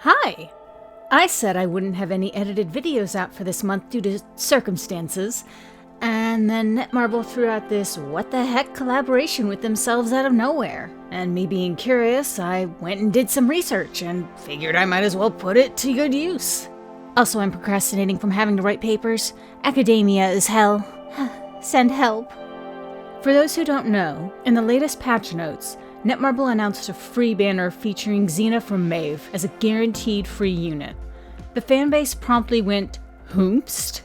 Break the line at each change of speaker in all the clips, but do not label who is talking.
Hi! I said I wouldn't have any edited videos out for this month due to circumstances, and then Netmarble threw out this what the heck collaboration with themselves out of nowhere. And me being curious, I went and did some research and figured I might as well put it to good use. Also, I'm procrastinating from having to write papers. Academia is hell. Send help. For those who don't know, in the latest patch notes, Netmarble announced a free banner featuring Xena from MAVE as a guaranteed free unit. The fanbase promptly went, "Whoomst?"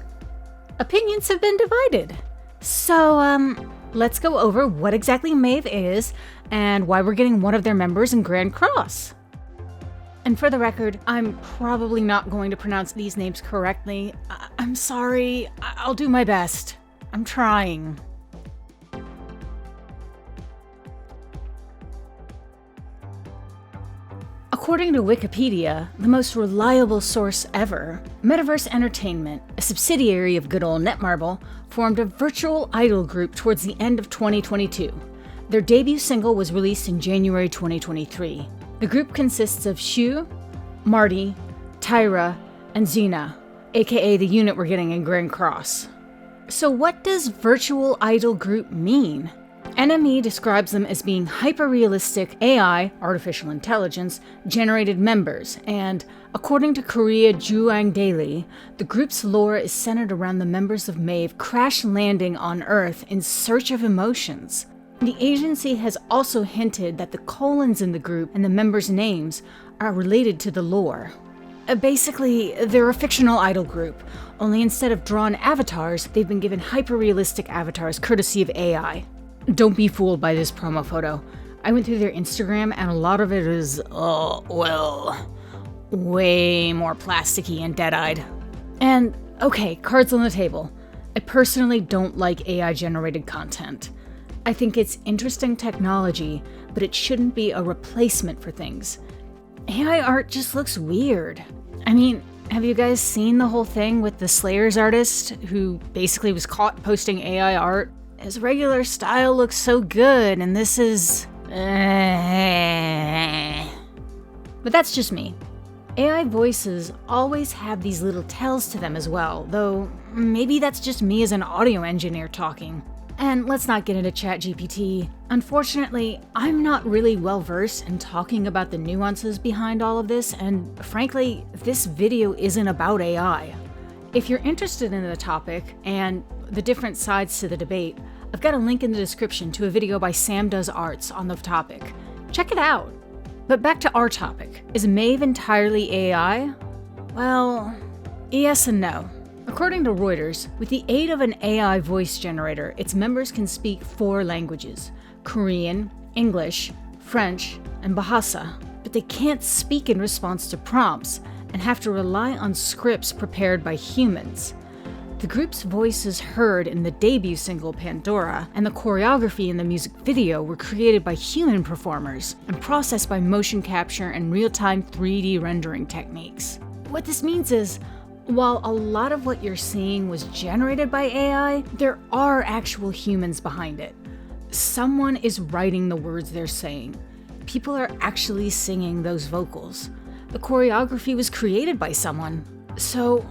Opinions have been divided. So, let's go over what exactly MAVE is and why we're getting one of their members in Grand Cross. And for the record, I'm probably not going to pronounce these names correctly. I'm sorry. I'll do my best. I'm trying. According to Wikipedia, the most reliable source ever, Metaverse Entertainment, a subsidiary of good old Netmarble, formed a virtual idol group towards the end of 2022. Their debut single was released in January 2023. The group consists of Shu, Marty, Tyra, and Xena, aka the unit we're getting in Grand Cross. So what does virtual idol group mean? NME describes them as being hyper-realistic AI, artificial intelligence, generated members, and, according to Korea Juang Daily, the group's lore is centered around the members of MAVE crash landing on Earth in search of emotions. The agency has also hinted that the colons in the group and the members' names are related to the lore. Basically, they're a fictional idol group, only instead of drawn avatars, they've been given hyper-realistic avatars courtesy of AI. Don't be fooled by this promo photo. I went through their Instagram and a lot of it is, way more plasticky and dead-eyed. And, okay, cards on the table. I personally don't like AI-generated content. I think it's interesting technology, but it shouldn't be a replacement for things. AI art just looks weird. I mean, have you guys seen the whole thing with the Slayers artist who basically was caught posting AI art? His regular style looks so good, and this is... But that's just me. AI voices always have these little tells to them as well, though maybe that's just me as an audio engineer talking. And let's not get into ChatGPT. Unfortunately, I'm not really well versed in talking about the nuances behind all of this, and frankly, this video isn't about AI. If you're interested in the topic and the different sides to the debate, I've got a link in the description to a video by Sam Does Arts on the topic. Check it out. But back to our topic. Is MAVE entirely AI? Well, yes and no. According to Reuters, with the aid of an AI voice generator, its members can speak 4 languages: Korean, English, French, and Bahasa. But they can't speak in response to prompts and have to rely on scripts prepared by humans. The group's voices heard in the debut single Pandora and the choreography in the music video were created by human performers and processed by motion capture and real-time 3D rendering techniques. What this means is, while a lot of what you're seeing was generated by AI, there are actual humans behind it. Someone is writing the words they're saying. People are actually singing those vocals. The choreography was created by someone, so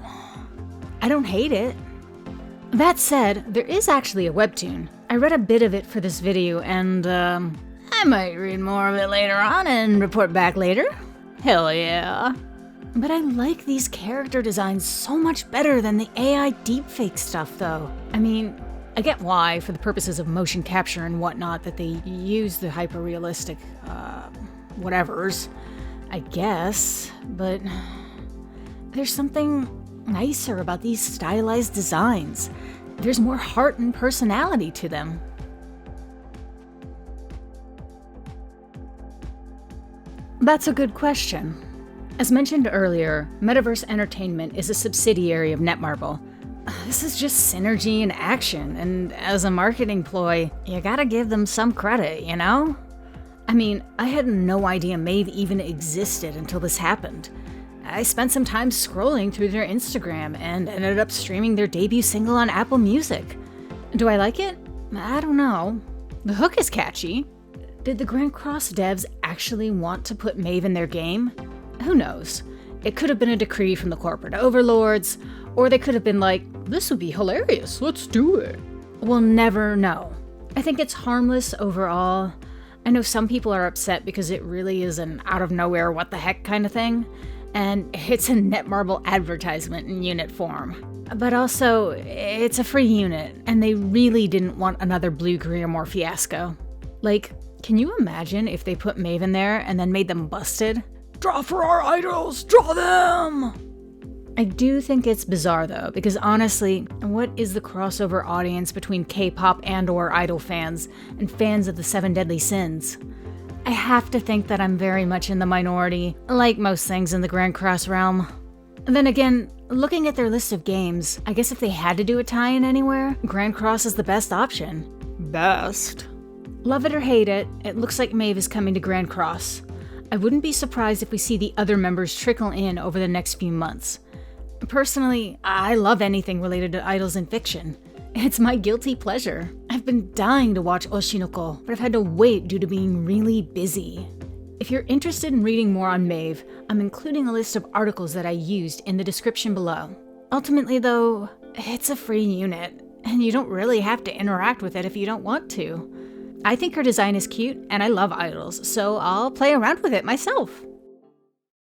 I don't hate it. That said, there is actually a webtoon. I read a bit of it for this video and, I might read more of it later on and report back later. Hell yeah. But I like these character designs so much better than the AI deepfake stuff though. I mean, I get why, for the purposes of motion capture and whatnot, that they use the hyper-realistic, whatevers, I guess, but there's something nicer about these stylized designs. There's more heart and personality to them. That's a good question. As mentioned earlier, Metaverse Entertainment is a subsidiary of Netmarble. This is just synergy in action, and as a marketing ploy, you gotta give them some credit, you know? I mean, I had no idea MAVE even existed until this happened. I spent some time scrolling through their Instagram and ended up streaming their debut single on Apple Music. Do I like it? I don't know. The hook is catchy. Did the Grand Cross devs actually want to put MAVE in their game? Who knows? It could have been a decree from the corporate overlords, or they could have been like, this would be hilarious, let's do it. We'll never know. I think it's harmless overall. I know some people are upset because it really is an out of nowhere what the heck kind of thing, and it's a Netmarble advertisement in unit form. But also, it's a free unit, and they really didn't want another Blue Griamore fiasco. Like, can you imagine if they put MAVE in there and then made them busted? Draw for our idols! Draw them! I do think it's bizarre though, because honestly, what is the crossover audience between K-pop and/or idol fans and fans of the Seven Deadly Sins? I have to think that I'm very much in the minority, like most things in the Grand Cross realm. And then again, looking at their list of games, I guess if they had to do a tie-in anywhere, Grand Cross is the best option. Best. Love it or hate it, it looks like MAVE is coming to Grand Cross. I wouldn't be surprised if we see the other members trickle in over the next few months. Personally, I love anything related to idols in fiction. It's my guilty pleasure. I've been dying to watch Oshinoko, but I've had to wait due to being really busy. If you're interested in reading more on MAVE, I'm including a list of articles that I used in the description below. Ultimately though, it's a free unit, and you don't really have to interact with it if you don't want to. I think her design is cute, and I love idols, so I'll play around with it myself.